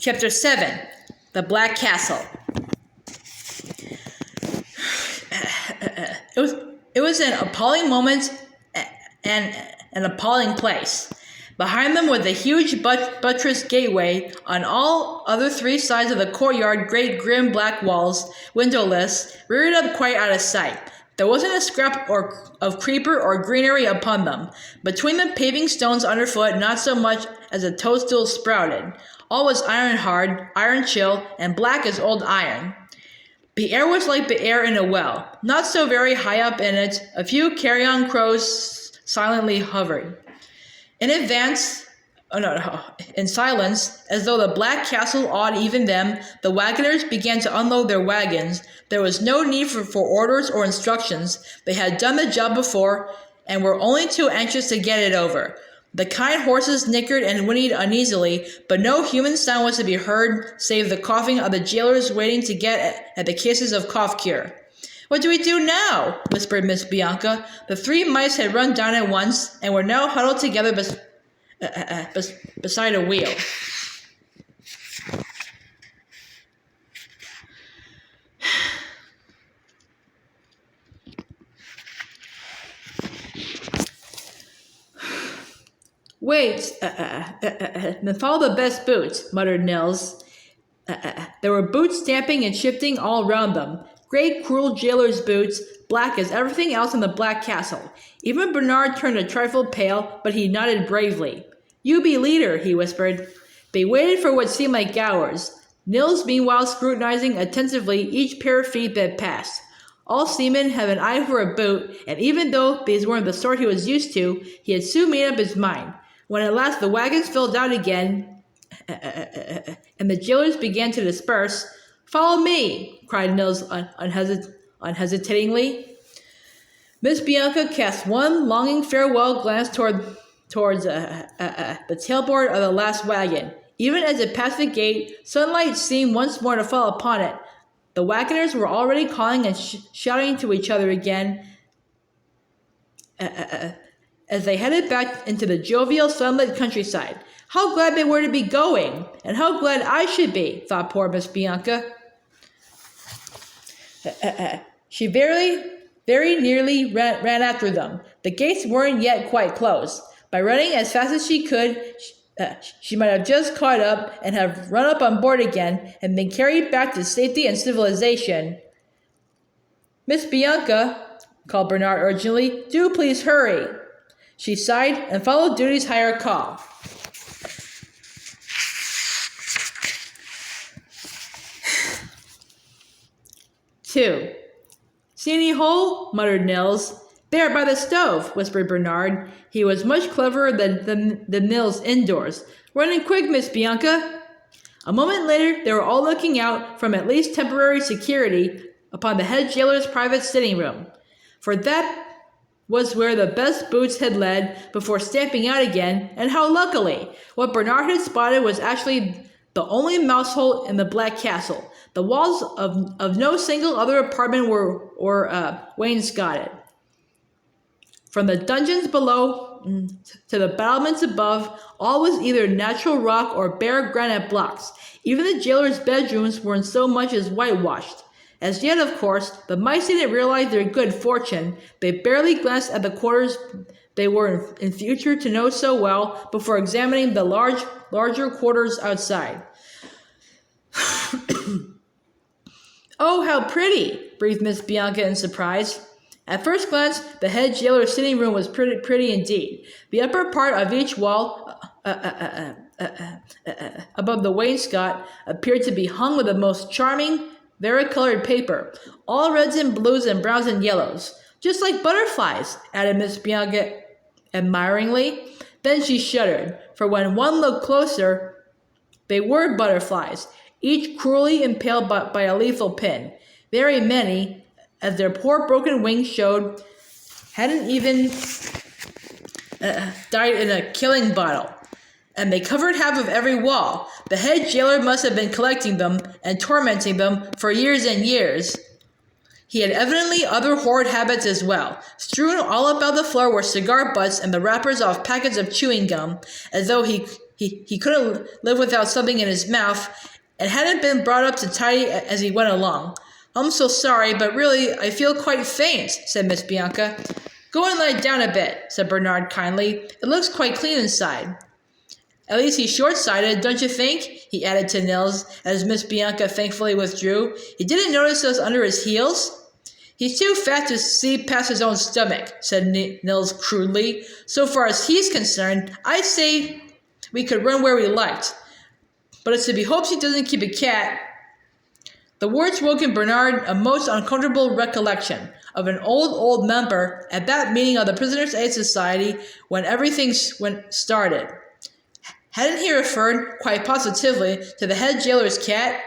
Chapter 7. The Black Castle. It was an appalling moment and an appalling place. Behind them was the huge buttressed gateway. On all other three sides of the courtyard, great grim black walls, windowless, reared up quite out of sight. There wasn't a scrap of creeper or greenery upon them. Between the paving stones underfoot, not so much as a toadstool sprouted. All was iron hard, iron chill, and black as old iron. The air was like the air in a well, not so very high up in it. A few carrion crows silently hovered. In silence, as though the black castle awed even them, the wagoners began to unload their wagons. There was no need for orders or instructions. They had done the job before and were only too anxious to get it over. The kind horses nickered and whinnied uneasily, but no human sound was to be heard save the coughing of the jailers waiting to get at the cases of cough cure. "What do we do now?" whispered Miss Bianca. The three mice had run down at once and were now huddled together beside a wheel. "Wait, then follow the best boots," muttered Nils. There were boots stamping and shifting all round them. Great, cruel jailer's boots, black as everything else in the Black Castle. Even Bernard turned a trifle pale, but he nodded bravely. "You be leader," he whispered. They waited for what seemed like hours, Nils meanwhile scrutinizing attentively each pair of feet that passed. All seamen have an eye for a boot, and even though these weren't the sort he was used to, he had soon made up his mind. When at last the wagons filled out again, and the jailers began to disperse, "Follow me," cried Nils unhesitatingly. Miss Bianca cast one longing farewell glance towards the tailboard of the last wagon. Even as it passed the gate, sunlight seemed once more to fall upon it. The wagoners were already calling and shouting to each other again as they headed back into the jovial, sunlit countryside. How glad they were to be going, and how glad I should be, thought poor Miss Bianca. She very nearly ran after them. The gates weren't yet quite closed. By running as fast as she could, she might have just caught up and have run up on board again and been carried back to safety and civilization. "Miss Bianca," called Bernard urgently, "do please hurry." She sighed and followed duty's higher call. "2. See any hole?" muttered Nils. "There, by the stove," whispered Bernard. He was much cleverer than Nils indoors. "Run in quick, Miss Bianca." A moment later, they were all looking out from at least temporary security upon the head jailer's private sitting room. For that was where the best boots had led before stamping out again, and how luckily! What Bernard had spotted was actually the only mouse hole in the Black Castle. The walls of no single other apartment were wainscoted. From the dungeons below to the battlements above, all was either natural rock or bare granite blocks. Even the jailer's bedrooms weren't so much as whitewashed. As yet, of course, the mice didn't realize their good fortune. They barely glanced at the quarters they were in future to know so well before examining the larger quarters outside. "Oh, how pretty!" breathed Miss Bianca in surprise. At first glance, the head jailer's sitting room was pretty indeed. The upper part of each wall, above the wainscot, appeared to be hung with the most charming, varicolored paper, all reds and blues and browns and yellows. "Just like butterflies," added Miss Bianca admiringly. Then she shuddered, for when one looked closer, they were butterflies, each cruelly impaled by a lethal pin. Very many, as their poor broken wings showed, hadn't even died in a killing bottle, and they covered half of every wall. The head jailer must have been collecting them and tormenting them for years and years. He had evidently other horrid habits as well. Strewn all about the floor were cigar butts and the wrappers off packets of chewing gum, as though he he couldn't live without something in his mouth and hadn't been brought up to tidy as he went along. I'm so sorry, but really, I feel quite faint, said Miss Bianca. Go and lie down a bit, said Bernard kindly. It looks quite clean inside. At least he's short-sighted, don't you think? He added to Nils, as Miss Bianca thankfully withdrew. He didn't notice us under his heels? He's too fat to see past his own stomach, said Nils crudely. So far as he's concerned, I'd say we could run where we liked. But it's to be hoped he doesn't keep a cat. The words woke in Bernard a most uncomfortable recollection of an old member at that meeting of the Prisoners' Aid Society when everything started. Hadn't he referred, quite positively, to the head jailer's cat?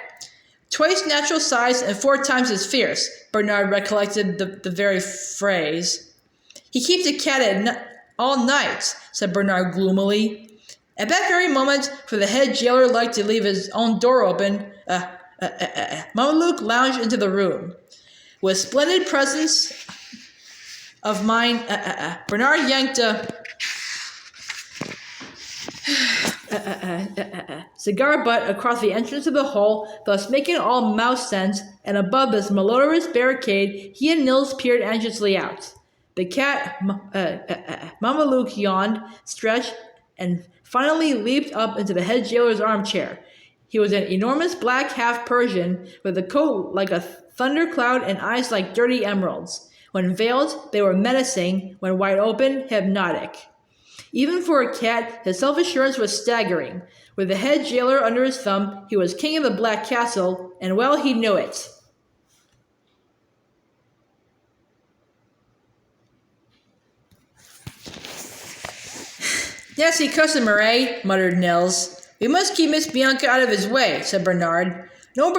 Twice natural size and 4 times as fierce, Bernard recollected the very phrase. He keeps a cat all night, said Bernard gloomily. At that very moment, for the head jailer liked to leave his own door open, Mameluke lounged into the room. With splendid presence of mind, Bernard yanked a cigar butt across the entrance of the hole, thus making all mouse sense, and above this malodorous barricade, he and Nils peered anxiously out. The cat, Mameluke yawned, stretched, and finally leaped up into the head jailer's armchair. He was an enormous black half-Persian with a coat like a thundercloud and eyes like dirty emeralds. When veiled, they were menacing. When wide open, hypnotic. Even for a cat, his self-assurance was staggering. With the head jailer under his thumb, he was king of the Black Castle, and well he knew it. Nasty customer, eh? Muttered Nils. We must keep Miss Bianca out of his way, said Bernard. No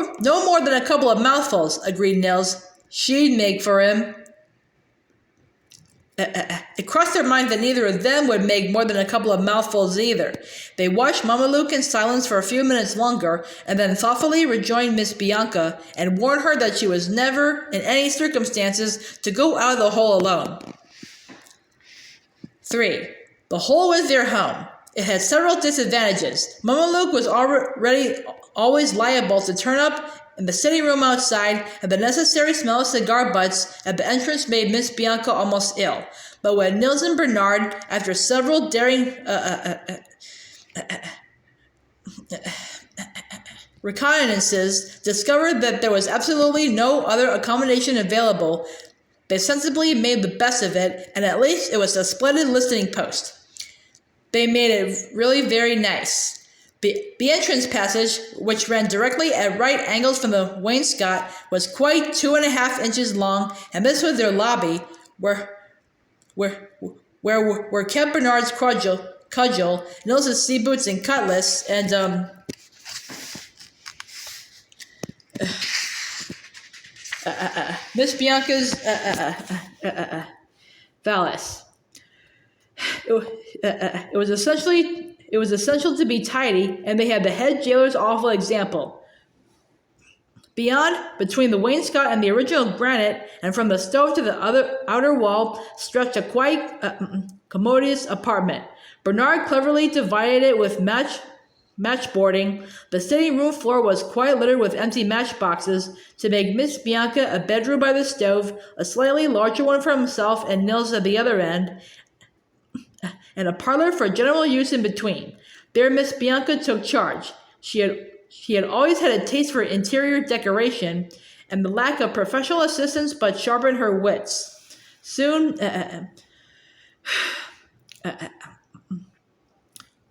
more than a couple of mouthfuls, agreed Nils. She'd make for him. It crossed their mind that neither of them would make more than a couple of mouthfuls either. They watched Mameluke in silence for a few minutes longer, and then thoughtfully rejoined Miss Bianca and warned her that she was never, in any circumstances, to go out of the hole alone. 3. The hole was their home. It had several disadvantages. Mameluke was always liable to turn up in the sitting room outside, and the necessary smell of cigar butts at the entrance made Miss Bianca almost ill. But when Nils and Bernard, after several daring reconnaissances, discovered that there was absolutely no other accommodation available, they sensibly made the best of it, and at least it was a splendid listening post. They made it really very nice. The entrance passage, which ran directly at right angles from the wainscot, was quite 2.5 inches long, and this was their lobby, where kept Bernard's cudgel, Nils's sea boots and cutlass, and Miss Bianca's valise. It was essential to be tidy, and they had the head jailer's awful example. Beyond, between the wainscot and the original granite, and from the stove to the outer wall, stretched a quite commodious apartment. Bernard cleverly divided it with matchboarding. The sitting room floor was quite littered with empty matchboxes to make Miss Bianca a bedroom by the stove, a slightly larger one for himself and Nils at the other end, and a parlor for general use in between. There Miss Bianca took charge. She had always had a taste for interior decoration, and the lack of professional assistance but sharpened her wits. Soon,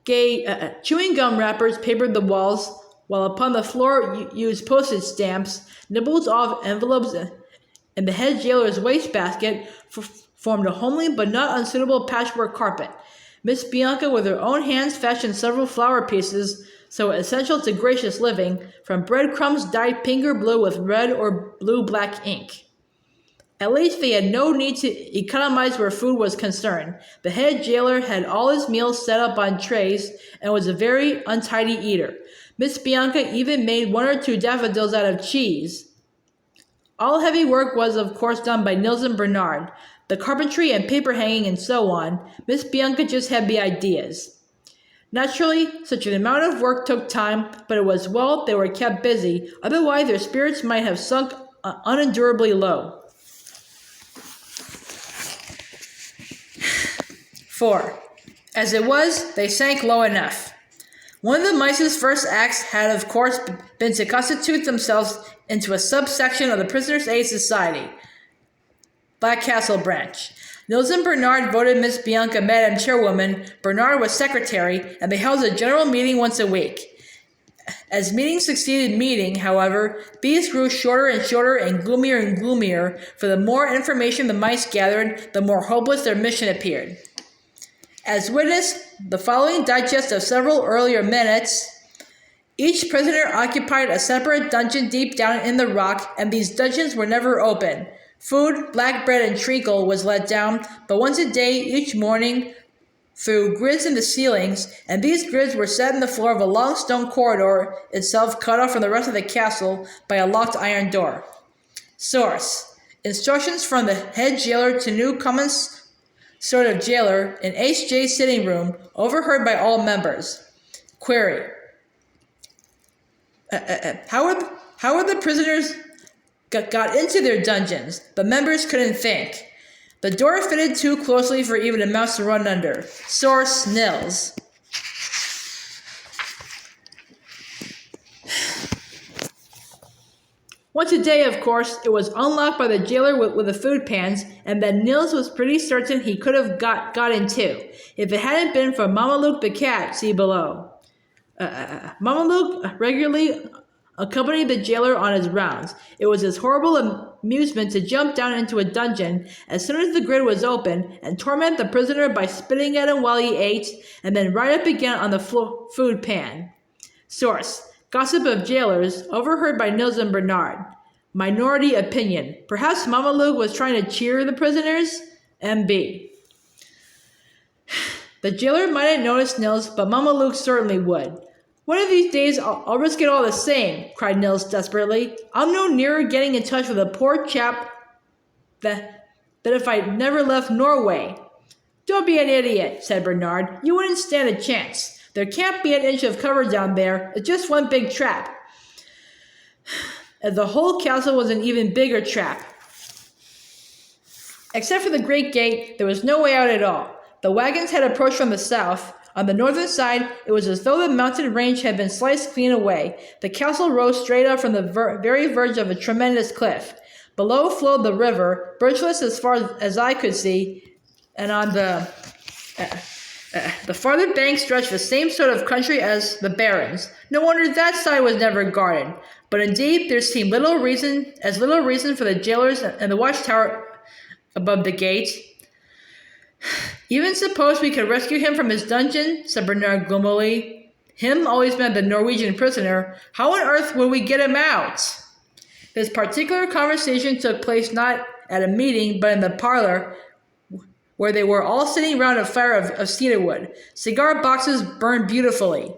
gay chewing gum wrappers papered the walls, while upon the floor used postage stamps, nibbles off envelopes, and the head jailer's wastebasket formed a homely but not unsuitable patchwork carpet. Miss Bianca, with her own hands, fashioned several flower pieces, so essential to gracious living, from breadcrumbs dyed pink or blue with red or blue-black ink. At least they had no need to economize where food was concerned. The head jailer had all his meals set up on trays and was a very untidy eater. Miss Bianca even made 1 or 2 daffodils out of cheese. All heavy work was, of course, done by Nils and Bernard. The carpentry and paper hanging and so on. Miss Bianca just had the ideas. Naturally, such an amount of work took time, but it was well they were kept busy, otherwise their spirits might have sunk unendurably low. 4. As it was, they sank low enough. One of the mice's first acts had, of course, been to constitute themselves into a subsection of the Prisoners' Aid Society, Black Castle branch. Nils and Bernard voted Miss Bianca Madam Chairwoman, Bernard was secretary, and they held a general meeting once a week. As meeting succeeded meeting, however, these grew shorter and shorter and gloomier, for the more information the mice gathered, the more hopeless their mission appeared. As witness the following digest of several earlier minutes, each prisoner occupied a separate dungeon deep down in the rock, and these dungeons were never open. Food, black bread, and treacle was let down, but once a day, each morning, through grids in the ceilings, and these grids were set in the floor of a long stone corridor, itself cut off from the rest of the castle by a locked iron door. Source: instructions from the head jailer to new common sort of jailer in H.J. sitting room, overheard by all members. Query: how are the prisoners got into their dungeons? The members couldn't think. The door fitted too closely for even a mouse to run under. Source: Nils. Once a day, of course, it was unlocked by the jailer with the food pans, and then Nils was pretty certain he could have got in too, if it hadn't been for Mameluke the cat, see below. Mameluke regularly accompanied the jailer on his rounds. It was his horrible amusement to jump down into a dungeon as soon as the grid was open and torment the prisoner by spitting at him while he ate, and then right up again on the food pan. Source: gossip of jailers, overheard by Nils and Bernard. Minority opinion. Perhaps Mameluke was trying to cheer the prisoners? MB. The jailer might have noticed Nils, but Mameluke certainly would. One of these days, I'll risk it all the same, cried Nils desperately. I'm no nearer getting in touch with a poor chap than if I'd never left Norway. Don't be an idiot, said Bernard. You wouldn't stand a chance. There can't be an inch of cover down there. It's just one big trap. And the whole castle was an even bigger trap. Except for the great gate, there was no way out at all. The wagons had approached from the south. On the northern side, it was as though the mountain range had been sliced clean away. The castle rose straight up from the very verge of a tremendous cliff. Below flowed the river, bridgeless as far as I could see, and on the farther bank stretched the same sort of country as the barrens. No wonder that side was never guarded. But indeed, there seemed little reason for the jailers and the watchtower above the gate. Even suppose we could rescue him from his dungeon, said Bernard gloomily. Him always meant the Norwegian prisoner. How on earth would we get him out? This particular conversation took place not at a meeting, but in the parlor, where they were all sitting round a fire of cedar wood. Cigar boxes burned beautifully.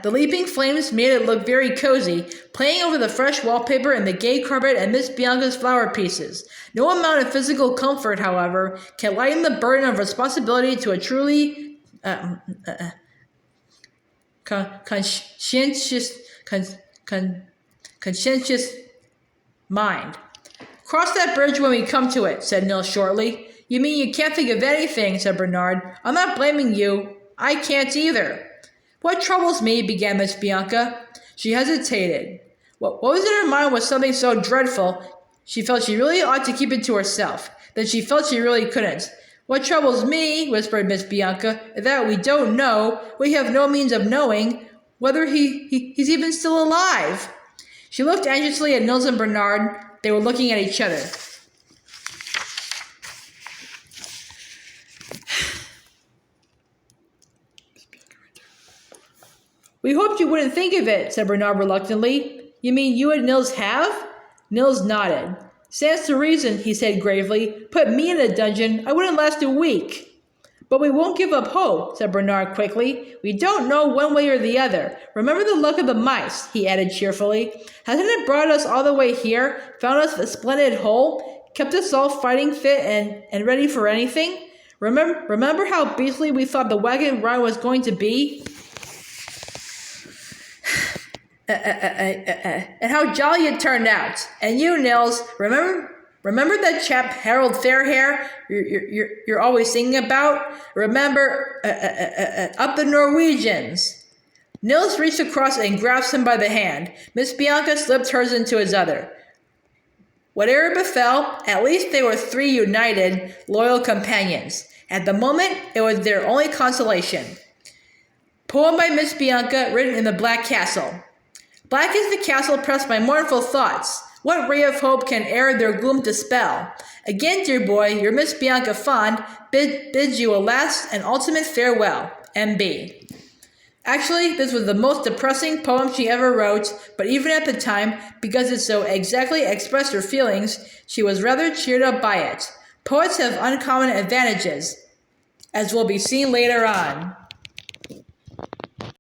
The leaping flames made it look very cozy, playing over the fresh wallpaper and the gay carpet and Miss Bianca's flower pieces. No amount of physical comfort, however, can lighten the burden of responsibility to a truly conscientious mind. Cross that bridge when we come to it, said Nils shortly. You mean you can't think of anything, said Bernard. I'm not blaming you. I can't either. What troubles me, began Miss Bianca. She hesitated. What was in her mind was something so dreadful, she felt she really ought to keep it to herself. Then she felt she really couldn't. What troubles me, whispered Miss Bianca, is that we don't know, we have no means of knowing, whether he's even still alive. She looked anxiously at Nils and Bernard. They were looking at each other. We hoped you wouldn't think of it, said Bernard reluctantly. You mean you and Nils have? Nils nodded. Stands to reason, he said gravely. Put me in a dungeon, I wouldn't last a week. But we won't give up hope, said Bernard quickly. We don't know one way or the other. Remember the luck of the mice, he added cheerfully. Hasn't it brought us all the way here, found us a splendid hole? kept us all fighting fit and ready for anything. Remember how beastly we thought the wagon ride was going to be? And how jolly it turned out. And you, Nils, remember that chap Harold Fairhair you're always singing about? Remember up the Norwegians? Nils reached across and grasped him by the hand. Miss Bianca slipped hers into his other. Whatever befell, at least they were three united, loyal companions. At the moment, it was their only consolation. Poem by Miss Bianca, written in the Black Castle. Black is the castle pressed by mournful thoughts. What ray of hope can e'er their gloom dispel? Again, dear boy, your Miss Bianca fond bids you a last and ultimate farewell. M.B. Actually, this was the most depressing poem she ever wrote, but even at the time, because it so exactly expressed her feelings, she was rather cheered up by it. Poets have uncommon advantages, as will be seen later on.